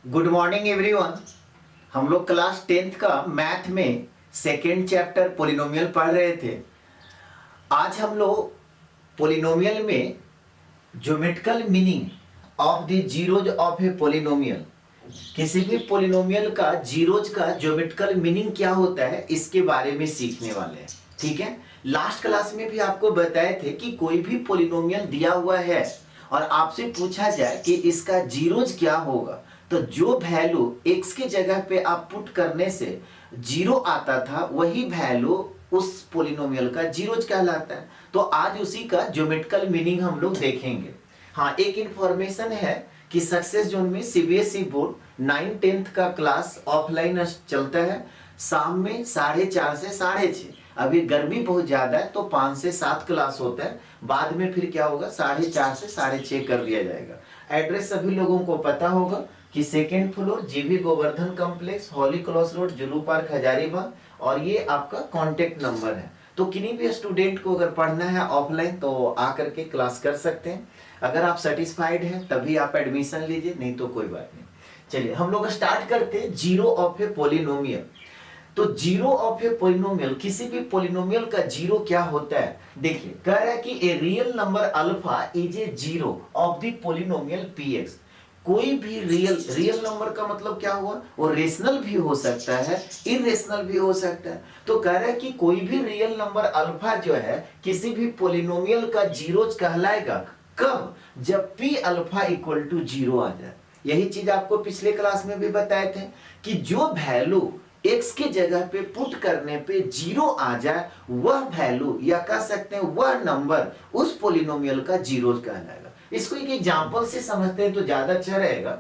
Good morning everyone. हम लोग class 10th का मैथ में सेकेंड चैप्टर पोलिनोमियल पढ़ रहे थे। आज हम लोग पोलिनोमियल में geometrical meaning of the zeros of A polynomial, किसी भी पोलिनोमियल का जीरोज का ज्योमेट्रिकल मीनिंग क्या होता है इसके बारे में सीखने वाले हैं। ठीक है, लास्ट क्लास में भी आपको बताए थे कि कोई भी पोलिनोमियल दिया हुआ है और आपसे पूछा जाए कि इसका जीरोज क्या होगा, तो जो वैल्यू x के जगह पे आप पुट करने से जीरो आता था वही वैल्यू उस पोलिनोमियल का जीरोज कहलाता है। तो आज उसी का ज्योमेट्रिकल मीनिंग हम लोग देखेंगे। हाँ, एक इंफॉर्मेशन है कि सक्सेस जोन में सीबीएसई बोर्ड 9-10th का क्लास ऑफलाइन चलता है, शाम में 4:30 से 6:30। अभी गर्मी बहुत ज्यादा है तो 5 से 7 क्लास होता है, बाद में फिर क्या होगा 4:30 से 6:30 कर दिया जाएगा। एड्रेस सभी लोगों को पता होगा कि सेकेंड फ्लोर जीवी गोवर्धन कॉम्प्लेक्स, हॉली cross road, Julu park, Hazaribagh, और ये आपका कांटेक्ट नंबर है। तो किन्हीं भी स्टूडेंट को अगर पढ़ना है ऑफलाइन तो आकर के क्लास कर सकते हैं। अगर आप सेटिस्फाइड हैं तभी आप एडमिशन लीजिए, नहीं तो कोई बात नहीं। चलिए हम लोग स्टार्ट करते हैं जीरो ऑफ ए पोलिनोमियल। तो जीरो ऑफ ए पोलिनोमियल, किसी भी पोलिनोमियल का जीरो क्या होता है, देखिए कह रहा है कि a real number alpha is a zero of the polynomial px. कोई भी रियल नंबर का मतलब क्या हुआ, वो रेशनल भी हो सकता है, इरेशनल भी हो सकता है। तो कह रहा है कि कोई भी रियल नंबर अल्फा जो है किसी भी पोलिनोमियल का जीरोज कहलाएगा। कब? जब p alpha equal to zero आ जाए। यही चीज आपको पिछले क्लास में भी बताए थे कि जो वैल्यू x के जगह पे पुट करने पे जीरो आ जाए वह वैल्यू, या कह सकते हैं वह नंबर, उस पोलिनोमियल का जीरोज कहलाएगा। इसको एक एग्जांपल से समझते हैं तो ज्यादा अच्छा रहेगा।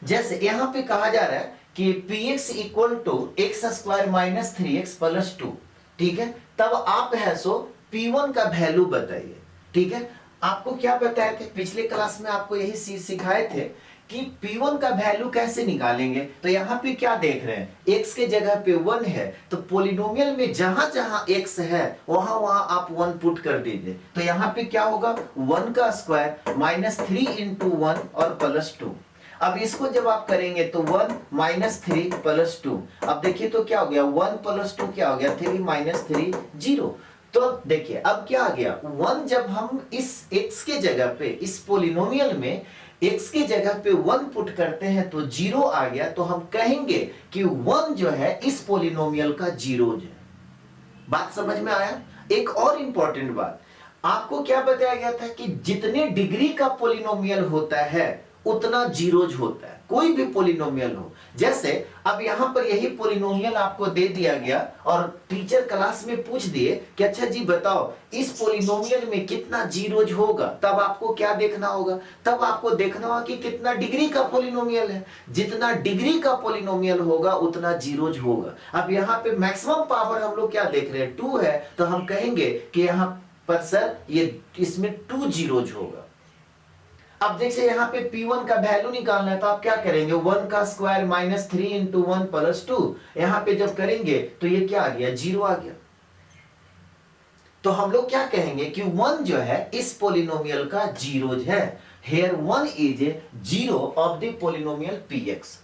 जैसे यहां पे कहा जा रहा है कि px equal to x square minus 3x plus 2। ठीक है, तब आप है सो p1 का वैल्यू बताइए। ठीक है, आपको क्या बताए थे पिछले क्लास में, आपको यही चीज सिखाए थे कि p1 का वैल्यू कैसे निकालेंगे। तो यहाँ पे क्या देख रहे हैं, x के जगह पे 1 है, तो पोलिनोमियल में जहां जहां x है वहां वहां आप 1 पुट कर दीजिए। तो यहाँ पे क्या होगा, 1 का स्क्वायर माइनस 3 इंटू 1 और प्लस 2। अब इसको जब आप करेंगे तो 1 माइनस 3 प्लस 2। अब देखिए तो क्या हो गया, 1 प्लस 2 क्या हो गया, 3 माइनस 3 0। तो देखिए अब क्या आ गया, 1 जब हम इस x के जगह पे, इस पोलिनोमियल में x के जगह पे 1 पुट करते हैं तो 0 आ गया। तो हम कहेंगे कि 1 जो है इस पोलिनोमियल का जीरोज है। बात समझ में आया। एक और इंपॉर्टेंट बात, आपको क्या बताया गया था कि जितने डिग्री का पोलिनोमियल होता है उतना जीरोज होता है, कोई भी पोलिनोमियल हो। जैसे अब यहां पर यही पोलिनोमियल आपको दे दिया गया और टीचर क्लास में पूछ दिए कि अच्छा जी बताओ इस पोलिनोमियल में कितना जीरोज होगा, तब आपको क्या देखना होगा, तब आपको देखना होगा कि कितना डिग्री का पोलिनोमियल है। जितना डिग्री का पोलिनोमियल होगा उतना जीरोज होगा। अब यहाँ पे मैक्सिमम पावर हम लोग क्या देख रहे हैं, 2 है, तो हम कहेंगे कि यहाँ पर सर ये इसमें 2 जीरोज होगा। अब देखिए यहाँ पे P1 का वैल्यू निकालना है तो आप क्या करेंगे, 1 का स्क्वायर माइनस 3 इंटू 1 प्लस 2। यहाँ पे जब करेंगे तो ये क्या आ गया, 0 आ गया। तो हम लोग क्या कहेंगे कि 1 जो है इस पोलिनोमियल का जीरोज है। Here 1 is a zero of the polynomial px।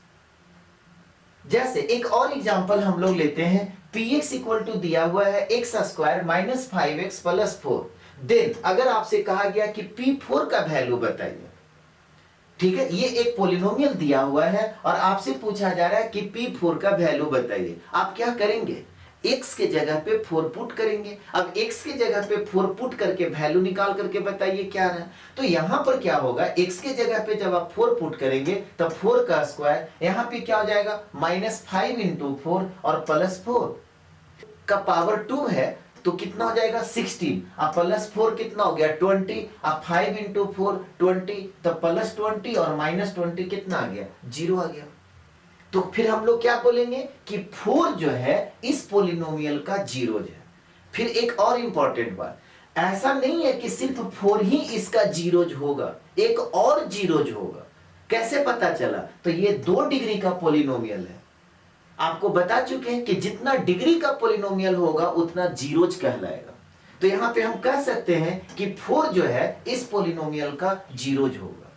जैसे एक और एग्जांपल हम लोग लेते हैं, px इक्वल टू दिया हुआ है x square minus 5x plus 4। Then अगर आपसे कहा गया कि p4 का वैल्यू बताइए। ठीक है, ये एक पोलिनोमियल दिया हुआ है और आपसे पूछा जा रहा है कि p4 का वैल्यू बताइए। आप क्या करेंगे, x के जगह पे 4 पुट करेंगे। अब x के जगह पे 4 पुट करके वैल्यू निकाल करके बताइए क्या रहा। तो यहां पर क्या होगा, x के जगह पे जब आप 4 पुट करेंगे तब 4 का स्क्वायर यहां पे क्या हो जाएगा, माइनस 5 इंटू 4 और प्लस 4 का पावर 2 है तो कितना हो जाएगा 16। अब प्लस 4 कितना हो गया 20। अब 5 इंटू 4 20, तो प्लस 20 और माइनस 20 कितना आ गया, 0 आ गया। तो फिर हम लोग क्या बोलेंगे कि 4 जो है इस पोलिनोमियल का जीरोज है। फिर एक और इंपॉर्टेंट बात, ऐसा नहीं है कि सिर्फ 4 ही इसका जीरोज होगा, एक और जीरोज होगा। कैसे पता चला, तो ये 2 डिग्री का पोलिनोमियल है। आपको बता चुके हैं कि जितना डिग्री का पोलिनोमियल होगा उतना जीरोज कहलाएगा। तो यहां पे हम कह सकते हैं कि 4 जो है इस पोलिनोमियल का जीरोज होगा।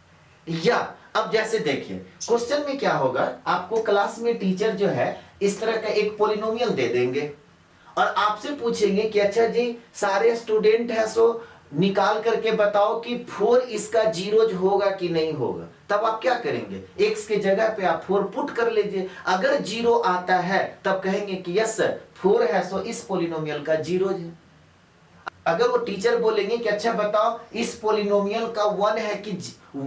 या अब जैसे देखिए क्वेश्चन में क्या होगा, आपको क्लास में टीचर जो है इस तरह का एक पोलिनोमियल दे देंगे और आपसे पूछेंगे कि अच्छा जी सारे स्टूडेंट है सो निकाल करके बताओ कि 4 इसका जीरोज होगा कि नहीं होगा। तब आप क्या करेंगे, x के जगह पे आप 4 पुट कर लीजिए। अगर जीरो आता है तब कहेंगे कि यस सर 4 है सो इस पोलिनोमियल का जीरोज है। अगर वो टीचर बोलेंगे कि अच्छा बताओ इस पोलिनोमियल का 1 है कि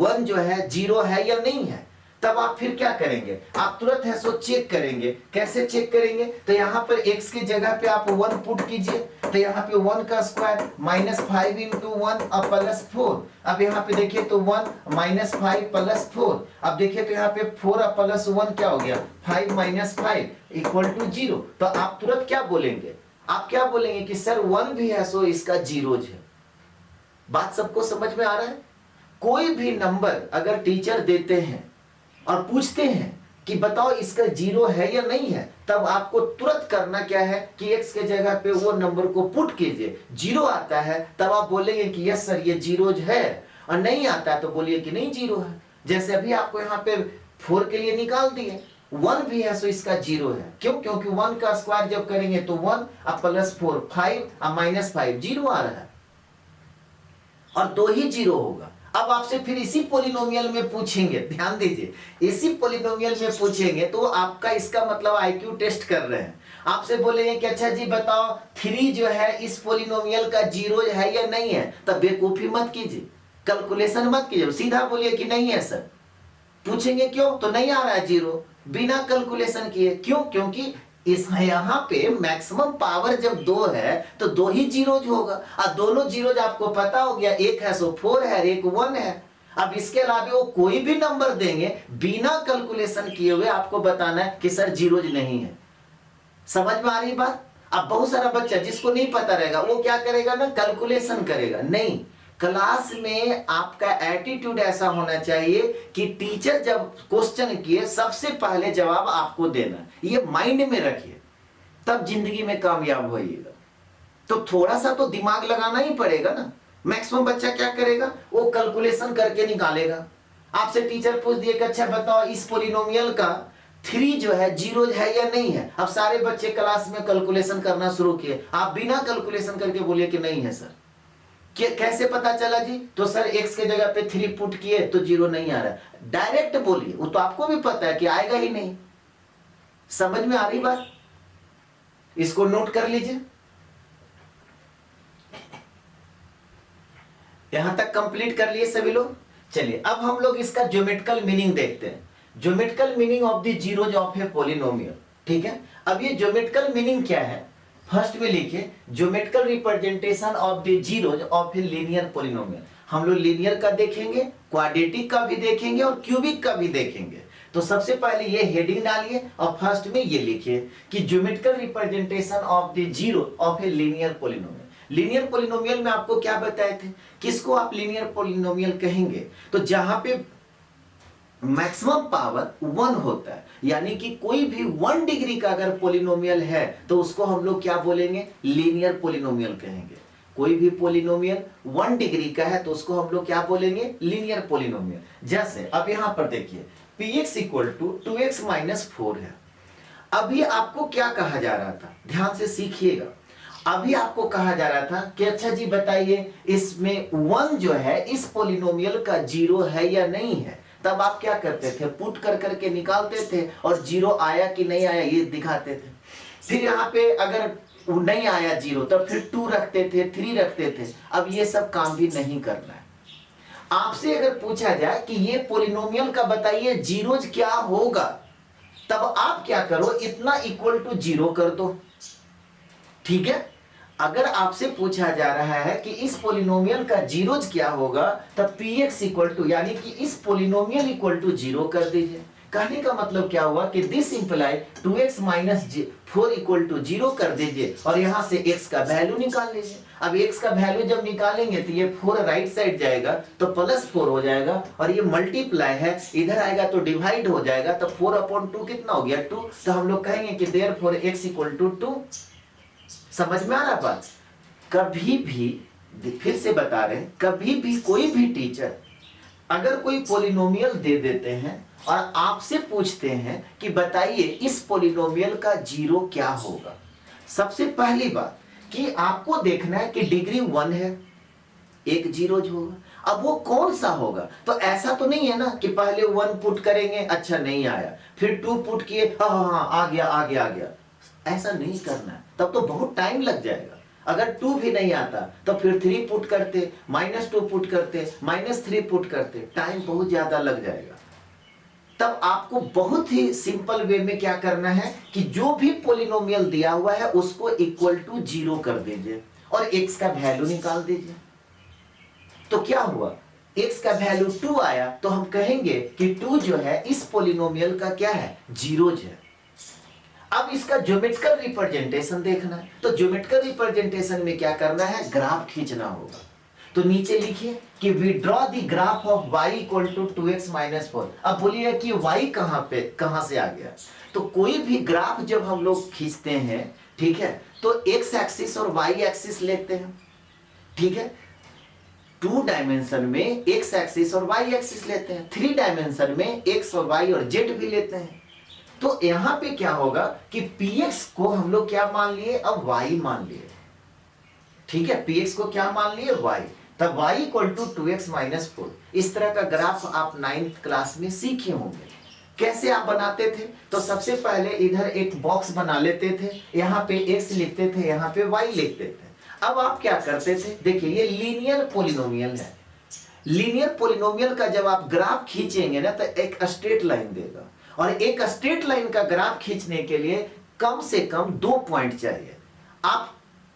1 जो है जीरो है या नहीं है, तब आप फिर क्या करेंगे, आप तुरंत है सो चेक करेंगे। कैसे चेक करेंगे, तो यहां पर x की जगह पे आप 1 पुट कीजिए, तो यहाँ पे 1 का स्क्वायर -5 इंटू 1 और +4। अब यहाँ पे देखिए तो 1 -5 +4। अब देखिए तो यहाँ पे 4 और +1 क्या हो गया, 5 - 5 = 0। तो आप तुरंत क्या बोलेंगे, आप क्या बोलेंगे कि सर 1 भी है सो इसका जीरोज है। बात सबको समझ में आ रहा है। कोई भी नंबर अगर टीचर देते हैं और पूछते हैं कि बताओ इसका जीरो है या नहीं है, तब आपको तुरंत करना क्या है कि x के जगह पे वो नंबर को पुट कीजिए। जीरो आता है तब आप बोलेंगे कि यस सर ये जीरोज है, और नहीं आता है तो बोलिए कि नहीं जीरो है। जैसे अभी आपको यहाँ पे 4 के लिए निकाल दिए, 1 भी है सो इसका जीरो है। क्यों, क्योंकि 1 का स्क्वायर जब करेंगे तो 1 और +4 5 और -5 जीरो आ रहा है और 2 ही जीरो होगा। अब आपसे फिर इसी पोलिनोमियल में पूछेंगे, ध्यान दीजिए, इसी पोलिनोमियल में पूछेंगे तो आपका इसका मतलब आईक्यू टेस्ट कर रहे हैं। आपसे बोलेंगे कि अच्छा जी बताओ 3 जो है इस पोलिनोमियल का जीरो है या नहीं है, तब बेवकूफी मत कीजिए, कैलकुलेशन मत कीजिए, सीधा बोलिए कि नहीं है सर। पूछेंगे क्यों, तो नहीं आ रहा है जीरो, बिना कैलकुलेशन किए। क्यों, क्योंकि इस यहाँ पे मैक्सिमम पावर जब 2 है तो 2 ही जीरोज होगा, और दोनों जीरोज आपको पता हो गया, एक है सो 4 है, एक 1 है। अब इसके अलावा वो कोई भी नंबर देंगे बिना कैलकुलेशन किए हुए आपको बताना है कि सर जीरोज नहीं है। समझ में आ रही बात। अब बहुत सारा बच्चा जिसको नहीं पता रहेगा वो क्या करेगा ना, कैलकुलेशन करेगा। नहीं, क्लास में आपका एटीट्यूड ऐसा होना चाहिए कि टीचर जब क्वेश्चन किए सबसे पहले जवाब आपको देना, ये माइंड में रखिए, तब जिंदगी में कामयाब होइएगा। तो थोड़ा सा तो दिमाग लगाना ही पड़ेगा ना। मैक्सिमम बच्चा क्या करेगा, वो कैलकुलेशन करके निकालेगा। आपसे टीचर पूछ दिए कि अच्छा बताओ इस पोलिनोमियल का 3 जो है जीरो है या नहीं है। अब सारे बच्चे क्लास में कैलकुलेशन करना शुरू किए, आप बिना कैलकुलेशन करके बोलिए कि नहीं है सर। कैसे पता चला जी, तो सर x के जगह पे 3 पुट किए तो जीरो नहीं आ रहा। डायरेक्ट बोलिए, वो तो आपको भी पता है कि आएगा ही नहीं। समझ में आ रही बात, इसको नोट कर लीजिए। यहां तक कंप्लीट कर लिए सभी लोग। चलिए अब हम लोग इसका ज्योमेट्रिकल मीनिंग देखते हैं, geometrical meaning of the zeros of a polynomial. ठीक है, अब ये ज्योमेट्रिकल मीनिंग क्या है, फर्स्ट में लिखिए geometrical representation of the zeros of a linear polynomial. हम लोग लीनियर का देखेंगे, क्वाड्रेटिक का भी देखेंगे और क्यूबिक का भी देखेंगे। तो सबसे पहले ये हेडिंग डालिए और फर्स्ट में ये लिखिए कि geometrical representation of the zero of a linear polynomial. Linear polynomial में आपको क्या बताए थे, किसको आप लीनियर पॉलिनोमियल कहेंगे, तो जहां पे मैक्सिमम पावर 1 होता है, यानी कि कोई भी 1 डिग्री का अगर पॉलिनोमियल है तो उसको हम लोग क्या बोलेंगे, लीनियर पॉलिनोमियल कहेंगे। कोई भी पॉलिनोमियल 1 डिग्री का है तो उसको हम लोग क्या बोलेंगे, लीनियर पॉलिनोमियल। जैसे अब यहां पर देखिए px = 2x - 4 है। अभी आपको क्या कहा जा रहा था, ध्यान से सीखिएगा। अभी आपको कहा जा रहा था कि अच्छा जी बताइए इसमें 1 जो है इस पॉलिनोमियल का जीरो है या नहीं है। तब आप क्या करते थे, पुट कर करके निकालते थे और जीरो आया कि नहीं आया ये दिखाते थे। फिर यहाँ पे अगर नहीं आया जीरो तब फिर 2 रखते थे, 3 रखते थे। अब ये सब काम भी नहीं करना है। आपसे अगर पूछा जाए कि ये पॉलिनोमियल का बताइए जीरोज क्या होगा, तब आप क्या करो, इतना = 0 कर दो। ठीक है, अगर आपसे पूछा जा रहा है कि इस पॉलिनोमियल का जीरोज क्या होगा, तब px = यानी कि इस पॉलिनोमियल = 0 कर दीजिए। कहने का मतलब क्या हुआ कि दिस इंप्लाई 2x - 4 = 0 कर दीजिए और यहां से x का वैल्यू निकाल लीजिए। अब x का वैल्यू जब निकालेंगे तो ये 4 राइट साइड जाएगा तो +4 हो जाएगा, और ये मल्टीप्लाई है इधर आएगा तो डिवाइड हो जाएगा, तो 4/2 कितना हो गया, 2। तो हम लोग कहेंगे कि देयरफॉर x = 2। समझ में आ रहा बात। कभी भी फिर से बता रहे हैं, कभी भी कोई भी टीचर अगर कोई पॉलिनोमियल दे देते हैं और आपसे पूछते हैं कि बताइए इस पॉलिनोमियल का जीरो क्या होगा, सबसे पहली बात कि आपको देखना है कि डिग्री 1 है, एक जीरो जो होगा। अब वो कौन सा होगा, तो ऐसा तो नहीं है ना कि पहले 1 पुट करेंगे, अच्छा नहीं आया, फिर 2 पुट किए, हाँ हाँ हाँ आ गया आ गया आ गया, ऐसा नहीं करना है, तब तो बहुत टाइम लग जाएगा। अगर 2 भी नहीं आता तो फिर 3 पुट करते, -2 पुट करते, -3 पुट करते, टाइम बहुत ज्यादा लग जाएगा। तब आपको बहुत ही सिंपल वे में क्या करना है कि जो भी पॉलिनोमियल दिया हुआ है उसको इक्वल टू 0 कर दीजिए और x का वैल्यू निकाल दीजिए। तो क्या हुआ, x का वैल्यू 2 आया, तो हम कहेंगे कि 2 जो है इस पॉलिनोमियल का क्या है, जीरोज है। अब इसका ज्योमेट्रिकल रिप्रेजेंटेशन देखना है, तो ज्योमेट्रिकल रिप्रेजेंटेशन में क्या करना है, ग्राफ खींचना होगा। तो नीचे लिखिए कि we draw the graph of y equal to 2x minus 4। अब बोलिए कि y कहां से आ गया, तो कोई भी ग्राफ जब हम लोग खींचते हैं, ठीक है, तो x एक्सिस और y एक्सिस लेते हैं, ठीक है, 2 डायमेंशन में x एक्सिस और y एक्सिस लेते हैं, 3 डायमेंशन में x और y और z भी लेते हैं। तो यहां पे क्या होगा कि px को हम लोग क्या मान लिए, अब y मान लिए, ठीक है, px को क्या मान लिए, y, तब y equal to 2x minus 4। इस तरह का ग्राफ आप 9th क्लास में सीखे होंगे। कैसे आप बनाते थे, तो सबसे पहले इधर एक बॉक्स बना लेते थे, यहाँ पे x लिखते थे, यहाँ पे y लिखते थे। अब आप क्या करते थे, देखिए ये लीनियर पॉलिनोमियल है, लीनियर पॉलिनोमियल का जब आप ग्राफ खींचेंगे ना तो एक स्ट्रेट लाइन देगा, और एक स्ट्रेट लाइन का ग्राफ खींचने के लिए कम से कम 2 पॉइंट चाहिए। आप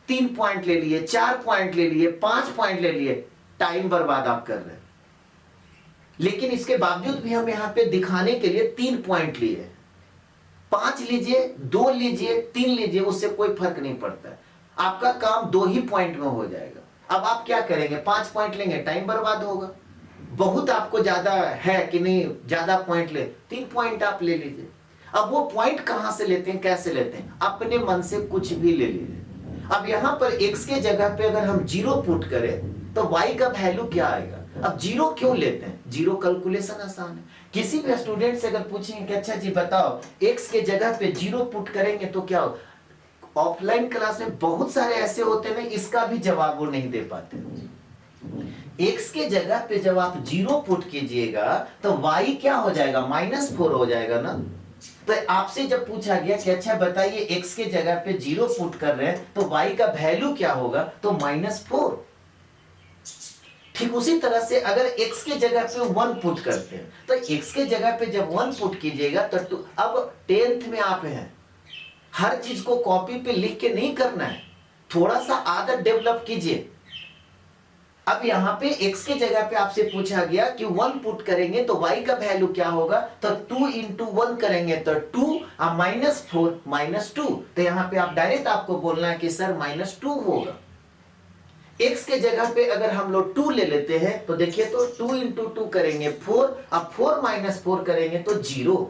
3 पॉइंट ले लिए, 4 पॉइंट ले लिए, 5 पॉइंट ले लिए, टाइम बर्बाद आप कर रहे हैं। लेकिन इसके बावजूद भी हम यहां पे दिखाने के लिए 3 पॉइंट लिए, 5 लीजिए, 2 लीजिए, 3 लीजिए, उससे कोई फर्क नहीं पड़ता है, आपका काम 2 ही पॉइंट में हो जाएगा। अब आप क्या करेंगे, 5 पॉइंट लेंगे, टाइम बर्बाद होगा। बहुत आपको ज्यादा है कि नहीं, ज्यादा पॉइंट ले, 3 पॉइंट आप ले लीजिए। अब वो पॉइंट कहां से लेते हैं, कैसे लेते हैं, अपने मन से कुछ भी ले लीजिए। अब यहां पर x के जगह पे अगर हम 0 पुट करें तो y का वैल्यू क्या आएगा। अब 0 क्यों लेते हैं, 0 कैलकुलेशन आसान है। किसी भी स्टूडेंट से अगर पूछेंगे कि अच्छा जी बताओ x के जगह पे 0 पुट करेंगे तो क्या हो, ऑफलाइन क्लास में बहुत सारे ऐसे होते हैं, इसका भी जवाब वो नहीं दे पाते। x के जगह पे जब आप 0 पुट कीजिएगा तो y क्या हो जाएगा, -4 हो जाएगा ना। तो आपसे जब पूछा गया कि अच्छा बताइए x के जगह पे 0 पुट कर रहे हैं तो y का वैल्यू क्या होगा, तो -4। ठीक उसी तरह से अगर x के जगह पे 1 पुट करते हैं तो x के जगह पे जब 1 पुट कीजिएगा तो अब 10th में आप हैं, हर चीज को कॉपी पे लिख के नहीं करना है, थोड़ा सा आदत डेवलप कीजिए। अब यहाँ पे x के जगह पे आपसे पूछा गया कि 1 पुट करेंगे तो y का वैल्यू क्या होगा, तो 2 इंटू 1 करेंगे तो 2 और -4 -2, तो यहाँ पे आप डायरेक्ट आपको बोलना है कि सर -2 होगा। x के जगह पे अगर हम लोग 2 ले लेते हैं तो देखिए तो 2 इंटू 2 करेंगे 4, अब 4 -4 करेंगे तो 0।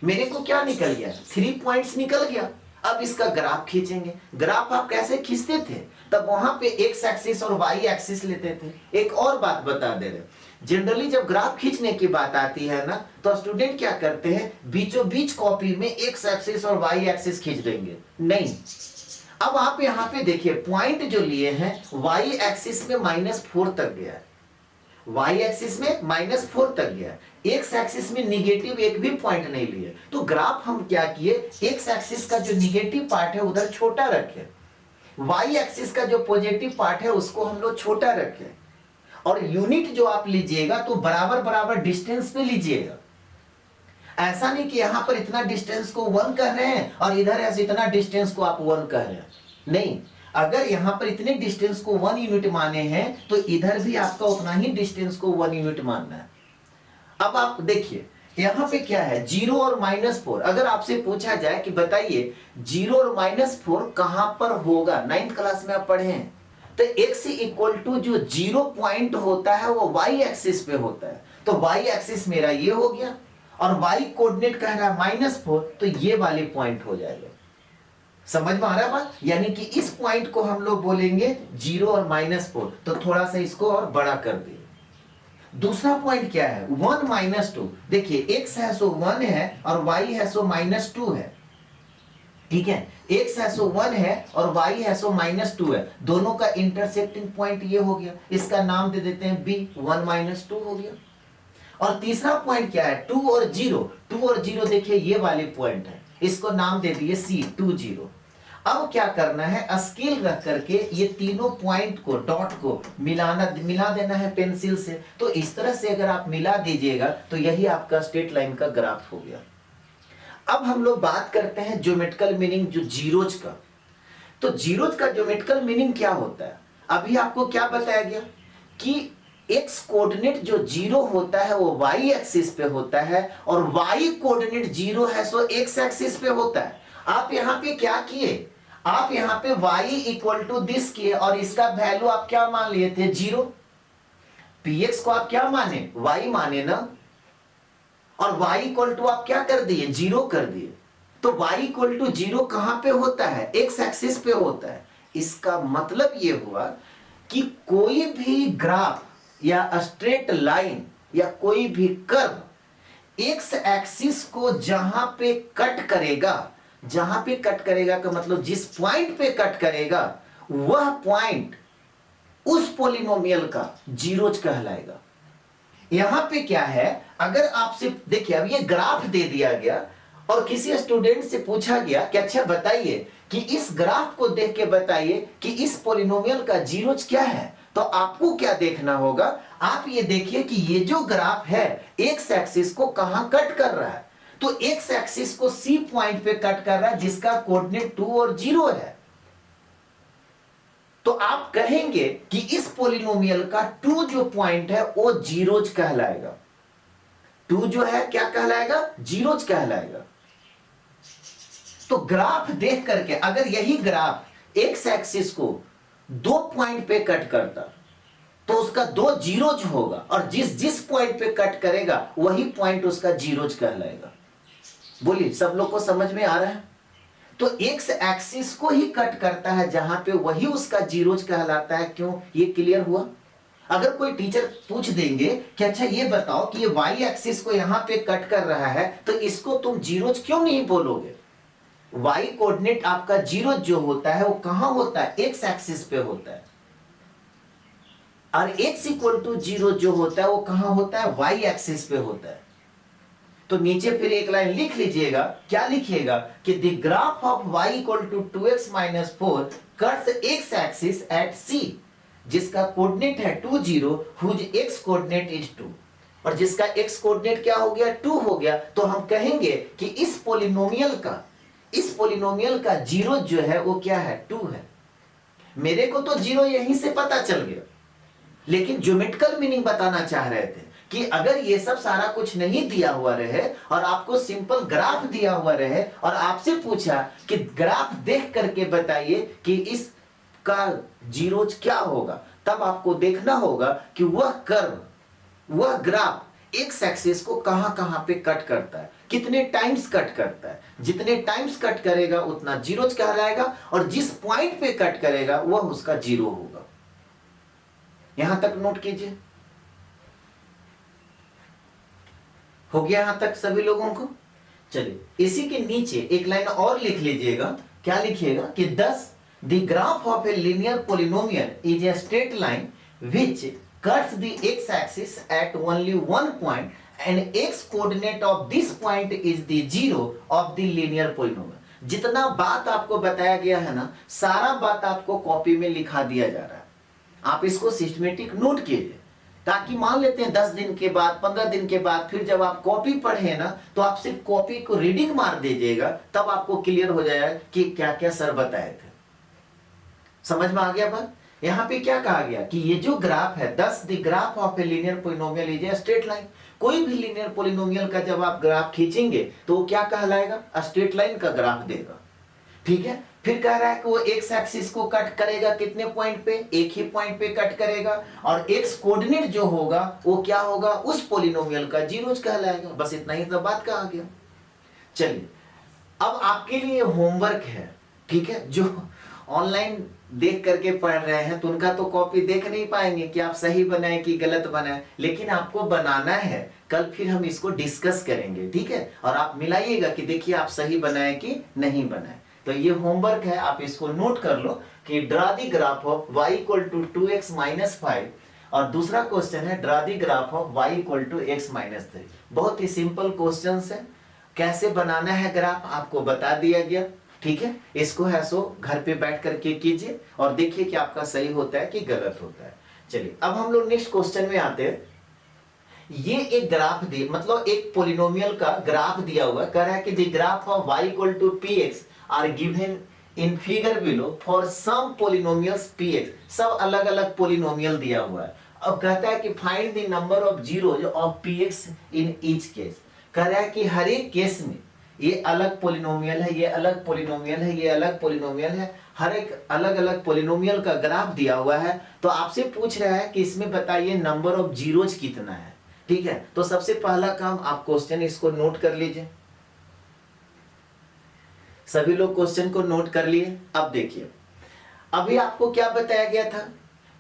मेरे को क्या निकल गया, 3 पॉइंट्स निकल गया। अब इसका ग्राफ खींचेंगे, ग्राफ आप कैसे खींचते थे, तब वहां पे x एक्सिस और y एक्सिस लेते थे। एक और बात बता दे रहे, जनरली जब ग्राफ खींचने की बात आती है ना तो स्टूडेंट क्या करते हैं, बीचों बीच कॉपी में x एक्सिस और y एक्सिस खींच देंगे, नहीं। अब आप यहाँ पे देखिए पॉइंट जो लिए हैं y एक्सिस में -4 तक गया है, y एक्सिस में -4 तक गया, x एक्सिस में निगेटिव एक भी पॉइंट नहीं लिए। तो ग्राफ हम क्या किए, x एक्सिस का जो निगेटिव पार्ट है उधर छोटा रखे, y एक्सिस का जो पॉजिटिव पार्ट है उसको हम लोग छोटा रखे, और यूनिट जो आप लीजिएगा तो बराबर बराबर डिस्टेंस पे लीजिएगा। ऐसा नहीं कि यहां पर इतना डिस्टेंस को 1 कह रहे हैं और इधर ऐसे इतना डिस्टेंस को आप 1 कह रहे हैं, नहीं। अगर यहां पर इतने डिस्टेंस को 1 यूनिट माने हैं तो इधर भी आपका उतना ही डिस्टेंस को 1 यूनिट मानना है। अब आप देखिए यहां पे क्या है, 0 और -4। अगर आपसे पूछा जाए कि बताइए 0 और -4 कहां पर होगा, 9th क्लास में आप पढ़े हैं, तो x इक्वल टू जो 0 पॉइंट होता है वो y एक्सिस पे होता है, तो y एक्सिस मेरा ये हो गया और y कोऑर्डिनेट कह रहा है -4, तो ये वाले पॉइंट हो जाएगा। समझ में आ रहा है बात, यानी कि इस पॉइंट को हम लोग बोलेंगे 0 और -4, तो थोड़ा सा इसको और बड़ा कर दिए। दूसरा पॉइंट क्या है, 1 माइनस 2। देखिए x है सो 1 है और y है सो माइनस 2 है, ठीक है। x है सो 1 है और y है सो माइनस 2 है, दोनों का इंटरसेक्टिंग पॉइंट ये हो गया, इसका नाम दे देते हैं b, 1 माइनस 2 हो गया। और तीसरा पॉइंट क्या है, 2 और 0, 2 और 0 देखिए ये वाले पॉइंट है, इसको नाम दे दिए c, 2 0। अब क्या करना है, स्केल रख करके ये तीनों पॉइंट को, डॉट को मिला देना है पेंसिल से। तो इस तरह से अगर आप मिला दीजिएगा तो यही आपका स्ट्रेट लाइन का ग्राफ हो गया। अब हम लोग बात करते हैं ज्योमेट्रिकल मीनिंग जो जीरोज का। तो जीरोज का ज्योमेट्रिकल मीनिंग क्या होता है, अभी आपको क्या बताया गया कि एक्स कोऑर्डिनेट जो जीरो होता है वो वाई एक्सिस पे होता है और वाई कोऑर्डिनेट जीरो है सो एक्स एक्सिस पे होता है। आप यहां पे क्या किए, आप यहां पे y इक्वल टू दिस किए और इसका वैल्यू आप क्या मान लिए थे, जीरो। px को आप क्या माने, y माने ना, और y इक्वल टू आप क्या कर दिए, जीरो कर दिए। तो y इक्वल टू जीरो कहां पे होता है, x एक्सिस पे होता है। इसका मतलब ये हुआ कि कोई भी ग्राफ या स्ट्रेट लाइन या कोई भी कर्व एक्स एक्सिस को जहां पे कट करेगा, जहां पे कट करेगा का मतलब जिस पॉइंट पे कट करेगा वह पॉइंट उस पॉलिनोमियल का जीरोज कहलाएगा। यहां पे क्या है, अगर आपसे देखिए अब ये ग्राफ दे दिया गया और किसी स्टूडेंट से पूछा गया कि अच्छा बताइए कि इस ग्राफ को देख के बताइए कि इस पॉलिनोमियल का जीरोज क्या है, तो आपको क्या देखना होगा, आप ये देखिए कि ये जो ग्राफ है एक्स एक्सिस को कहां कट कर रहा है, तो एक्स एक्सिस को सी पॉइंट पे कट कर रहा है जिसका कोऑर्डिनेट 2 और 0 है। तो आप कहेंगे कि इस पॉलिनोमियल का 2 जो पॉइंट है वो जीरोज कहलाएगा। 2 जो है क्या कहलाएगा, जीरोज कहलाएगा। तो ग्राफ देख करके अगर यही ग्राफ एक्स एक्सिस को 2 पॉइंट पे कट करता तो उसका 2 जीरोज होगा और जिस जिस पॉइंट पे कट करेगा वही पॉइंट उसका जीरोज कहलाएगा। बोलिए सब लोग को समझ में आ रहा है। तो एक्स एक्सिस को ही कट करता है जहां पे वही उसका जीरोज कहलाता है। क्यों, ये क्लियर हुआ। अगर कोई टीचर पूछ देंगे कि अच्छा ये बताओ कि ये वाई एक्सिस को यहां पे कट कर रहा है तो इसको तुम जीरोज क्यों नहीं बोलोगे, वाई कोऑर्डिनेट आपका जीरो जो होता है वो कहां होता है, एक्स एक्सिस पे होता है, और x इक्वल टू जीरो जो होता है वो कहां होता है, y एक्सिस पे होता है। तो नीचे फिर एक लाइन लिख लीजिएगा, क्या लिखिएगा कि the graph of y equal to 2x minus 4 cuts x axis at c, जिसका कोऑर्डिनेट है 2 0, हुज x कोऑर्डिनेट इज 2, और जिसका x कोऑर्डिनेट क्या हो गया, 2 हो गया। तो हम कहेंगे कि इस पॉलिनोमियल का जीरो जो है वो क्या है, 2 है। मेरे को तो जीरो यहीं से पता चल गया, लेकिन ज्योमेट्रिकल मीनिंग बताना चाह रहे थे कि अगर ये सब सारा कुछ नहीं दिया हुआ रहे और आपको सिंपल ग्राफ दिया हुआ रहे और आपसे पूछा कि ग्राफ देख करके बताइए कि इसका जीरोज क्या होगा, तब आपको देखना होगा कि वह कर्व, वह ग्राफ एक्स एक्सिस को कहां कहां पे कट करता है, कितने टाइम्स कट करता है। जितने टाइम्स कट करेगा उतना जीरोज कहलाएगा और जिस पॉइंट पे कट करेगा वह उसका जीरो होगा। यहां तक नोट कीजिए, हो गया यहां तक सभी लोगों को। चलिए इसी के नीचे एक लाइन और लिख लीजिएगा, क्या लिखिएगा कि thus the graph of a linear polynomial is a straight line which cuts the x axis at only one point and x coordinate of this point is the zero of the linear polynomial। जितना बात आपको बताया गया है ना, सारा बात आपको कॉपी में लिखा दिया जा रहा है। आप इसको सिस्टमेटिक नोट कीजिए ताकि मान लेते हैं 10 दिन के बाद, 15 दिन के बाद फिर जब आप कॉपी पढ़े ना तो आप सिर्फ कॉपी को रीडिंग मार दीजिएगा, तब आपको क्लियर हो जाएगा कि क्या क्या सर बताए थे। समझ में आ गया बात। यहां पे क्या कहा गया कि ये जो ग्राफ है, thus the graph of a linear polynomial is a straight line। कोई भी लीनियर पोलिनोमियल का जब आप ग्राफ खींचेंगे तो वो क्या कहलाएगा, स्ट्रेट लाइन का ग्राफ देगा। ठीक है, फिर कह रहा है कि वो एक्स एक्सिस को कट करेगा कितने पॉइंट पे, एक ही पॉइंट पे कट करेगा, और एक्स कोऑर्डिनेट जो होगा वो क्या होगा, उस पॉलिनोमियल का जीरोज कहलाएगा। बस इतना ही तो बात कहा गया। चलिए अब आपके लिए होमवर्क है, ठीक है, जो ऑनलाइन देख करके पढ़ रहे हैं तो उनका तो कॉपी देख नहीं पाएंगे कि आप सही बनाए कि गलत बनाए, लेकिन आपको बनाना है। कल फिर हम इसको डिस्कस करेंगे, ठीक है, और आप मिलाइएगा कि देखिए आप सही बनाए कि नहीं बनाए। तो ये होमवर्क है, आप इसको नोट कर लो कि draw the graph of y equal to 2x minus 5, और दूसरा क्वेश्चन है draw the graph of y equal to x minus 3। बहुत ही सिंपल क्वेश्चन है, कैसे बनाना है ग्राफ आपको बता दिया गया, ठीक है। इसको है सो घर पे बैठ करके कीजिए और देखिए कि आपका सही होता है कि गलत होता है। चलिए अब हम लोग नेक्स्ट क्वेश्चन में आते हैं। ये एक ग्राफ दी, मतलब एक पोलिनोमियल का ग्राफ दिया हुआ है, कह रहा है कि the graph of y equal to px are given in figure below for some polynomials px। सब अलग अलग पोलिनोमियल दिया हुआ है। अब कहता है कि find the number of zeros of px in each case. कह रहा है कि हर एक केस में ये अलग पोलिनोमियल है, ये अलग पोलिनोमियल है, ये अलग पोलिनोमियल है, हर एक अलग अलग पोलिनोमियल का ग्राफ दिया हुआ है। तो आपसे पूछ रहा है कि इसमें बताइए नंबर ऑफ जीरोज कितना है, ठीक है। तो सबसे पहला काम आप क्वेश्चन इसको नोट कर लीजिए। सभी लोग क्वेश्चन को नोट कर लिए। अब देखिए, अभी आपको क्या बताया गया था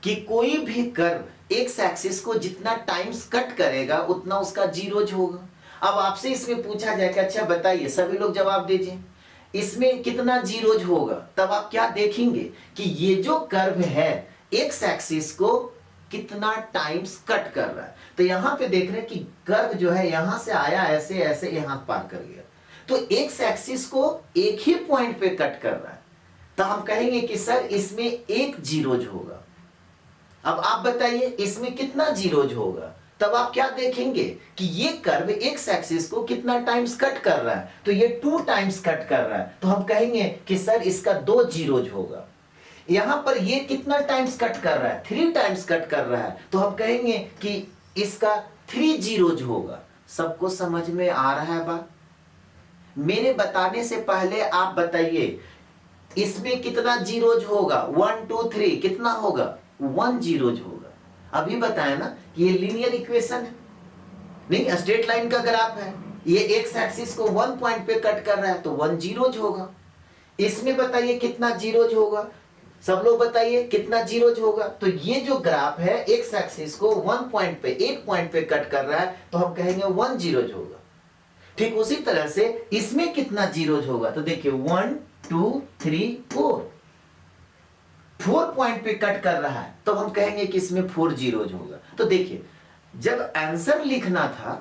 कि कोई भी कर्व एक्स एक्सिस को जितना टाइम्स कट करेगा उतना उसका जीरोज होगा। अब आपसे इसमें पूछा जाएगा, अच्छा बताइए, सभी लोग जवाब दीजिए, इसमें कितना जीरोज होगा। तब आप क्या देखेंगे कि ये जो कर्व है एक्स एक्सिस को कितना टाइम्स कट कर रहा है। तो यहां पे देख रहे हैं कि कर्व जो है यहां से आया ऐसे ऐसे यहां पार कर गया, तो एक्स एक्सिस को एक ही पॉइंट पे कट कर रहा है। तो हम कहेंगे कि सर इसमें एक जीरोज होगा। अब आप बताइए इसमें कितना जीरोज होगा। तब आप क्या देखेंगे कि ये कर्व एक्स एक्सिस को कितना टाइम्स कट कर रहा है, तो ये 2 टाइम्स कट कर रहा है। तो हम कहेंगे कि सर इसका 2 जीरोज होगा। यहां पर ये कितना टाइम्स कट कर रहा है, 3 टाइम्स कट कर रहा है, तो हम कहेंगे कि इसका 3 जीरोज होगा। सबको समझ में आ रहा है बात? मेरे बताने से पहले आप बताइए इसमें कितना जीरोज होगा। 1 2 3 कितना होगा, 1 जीरोज होगा। अभी बताया ना कि ये लीनियर इक्वेशन है, नहीं स्ट्रेट लाइन का ग्राफ है। ये एक्स एक्सिस को 1 पॉइंट पे कट कर रहा है तो 1 जीरोज होगा। इसमें बताइए कितना जीरोज होगा, सब लोग बताइए कितना जीरोज होगा। तो ये जो ग्राफ है एक्स एक्सिस को 1 पॉइंट पे, 1 पॉइंट पे कट कर रहा है तो हम कहेंगे 1 जीरोज होगा। ठीक उसी तरह से इसमें कितना जीरोज होगा, तो देखिए 1 2 3 4 पॉइंट पे कट कर रहा है तो हम कहेंगे कि इसमें 4 जीरोज होगा। तो देखिए जब आंसर लिखना था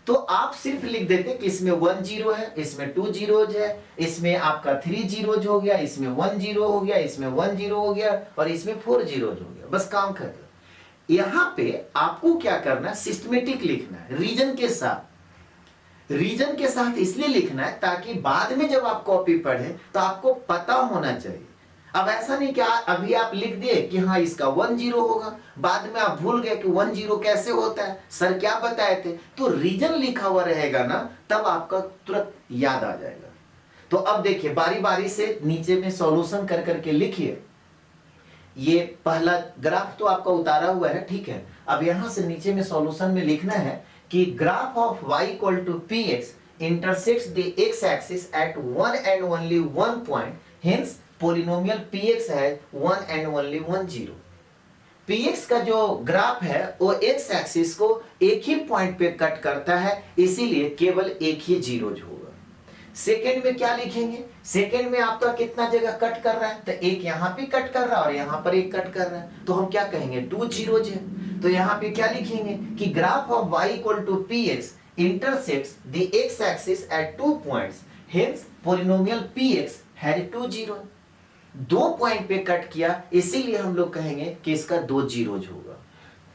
तो आप सिर्फ लिख देते कि इसमें 1 जीरो है, इसमें 2 जीरोज है, इसमें आपका 3 जीरोज हो गया, इसमें 1 जीरो हो गया, इसमें 1 जीरो हो गया और इसमें 4 जीरोज हो गया। बस काम खत्म। यहां पे आपको क्या करना है, सिस्टमेटिक लिखना है, रीजन के साथ। रीजन के साथ इसलिए लिखना है ताकि बाद में जब आप कॉपी पढ़े तो आपको पता होना चाहिए। अब ऐसा नहीं कि अभी आप लिख दिए कि हाँ इसका 1 जीरो होगा, बाद में आप भूल गए कि 1 जीरो कैसे होता है, सर क्या बताए थे। तो रीजन लिखा हुआ रहेगा ना, तब आपका तुरंत याद आ जाएगा। तो अब देखिए बारी बारी से नीचे में सॉल्यूशन कर करके लिखिए। ये पहला ग्राफ तो आपका उतारा हुआ है, ठीक है। अब यहां से नीचे में सॉल्यूशन में लिखना है कि graph of y equal to px intersects the x axis at one and only one point, hence polynomial px है 1 एंड ओनली 1 जीरो। px का जो ग्राफ है वो x एक्सिस को एक ही पॉइंट पे कट करता है, इसीलिए केवल एक ही जीरोज होगा। सेकंड में क्या लिखेंगे, सेकंड में आपका कितना जगह कट कर रहा है, तो एक यहां पे कट कर रहा है और यहां पर एक कट कर रहा है, तो हम क्या कहेंगे 2 जीरोज है। तो यहां पे क्या लिखेंगे कि graph of y equal to px intersects the x axis at 2 points, hence polynomial px has 2 zero. 2 point पे कट किया, इसीलिए हम लोग कहेंगे कि इसका 2 जीरोज होगा।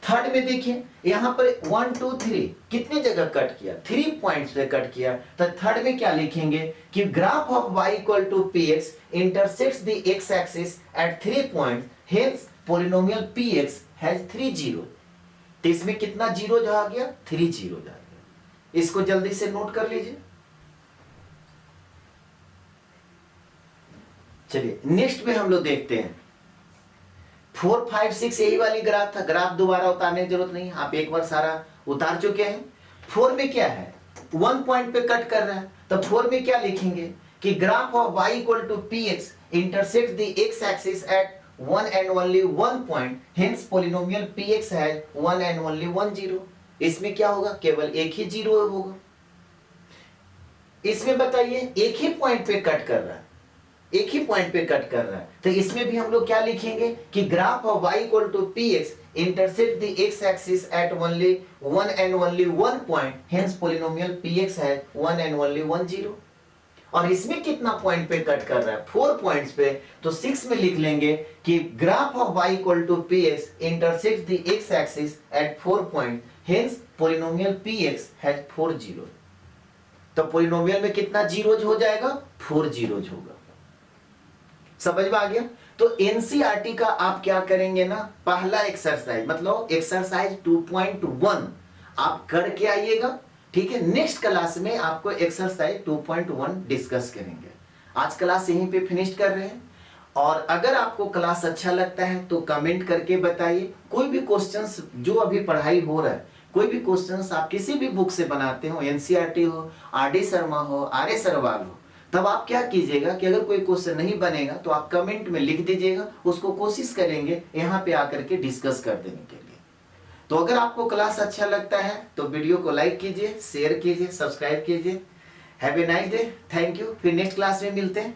थर्ड में देखिए यहां पर 1 2 3 कितने जगह कट किया, 3 पॉइंट्स पे कट किया। तो थर्ड में क्या लिखेंगे कि graph of y equal to px intersects the x axis at 3 points, hence polynomial px has 3 zero. तो इसमें कितना जीरोज आ गया, 3 जीरोज आ गया। इसको जल्दी से नोट कर लीजिए। चलिए नेक्स्ट में हम लोग देखते हैं 4 5 6 यही वाली ग्राफ था, ग्राफ दोबारा उतारने की जरूरत नहीं, आप एक बार सारा उतार चुके हैं। 4 में क्या है, 1 पॉइंट पे कट कर रहा है, तो 4 में क्या लिखेंगे कि graph of y equal to px intersect the x axis at one and only one point, hence polynomial px has one and only one zero. इसमें क्या होगा, केवल एक ही जीरो होगा। इसमें बताइए एक ही पॉइंट पे कट कर रहा है, एक ही पॉइंट पे कट कर रहा है, तो इसमें भी हम लोग क्या लिखेंगे कि graph of y equal to px intersect the x axis at only one and only one point, hence polynomial px has one and only one zero. और इसमें कितना पॉइंट पे कट कर रहा है, 4 पॉइंट्स पे, तो 6 में लिख लेंगे कि graph of y equal to px intersect the x axis at 4 point, hence polynomial px has 4 zero. तो पोलिनोमियल में कितना जीरोज हो जाएगा, 4 जीरोज होगा। समझ में आ गया। तो एनसीईआरटी का आप क्या करेंगे ना, पहला एक्सरसाइज मतलब एक्सरसाइज 2.1 आप करके आइएगा, ठीक है। नेक्स्ट क्लास में आपको एक्सरसाइज 2.1 डिस्कस करेंगे। आज क्लास यहीं पे फिनिश कर रहे हैं, और अगर आपको क्लास अच्छा लगता है तो कमेंट करके बताइए। कोई भी क्वेश्चंस जो अभी पढ़ाई हो रहा है, कोई भी क्वेश्चंस आप किसी भी बुक से बनाते हो, एनसीईआरटी हो, आरडी शर्मा हो, आर्य सरवाल हो, तब आप क्या कीजिएगा कि अगर कोई क्वेश्चन नहीं बनेगा तो आप कमेंट में लिख दीजिएगा, उसको कोशिश करेंगे यहाँ पे आकर के डिस्कस कर देने के लिए। तो अगर आपको क्लास अच्छा लगता है तो वीडियो को लाइक कीजिए, शेयर कीजिए, सब्सक्राइब कीजिए। Have a nice day, thank you. फिर नेक्स्ट क्लास में मिलते हैं।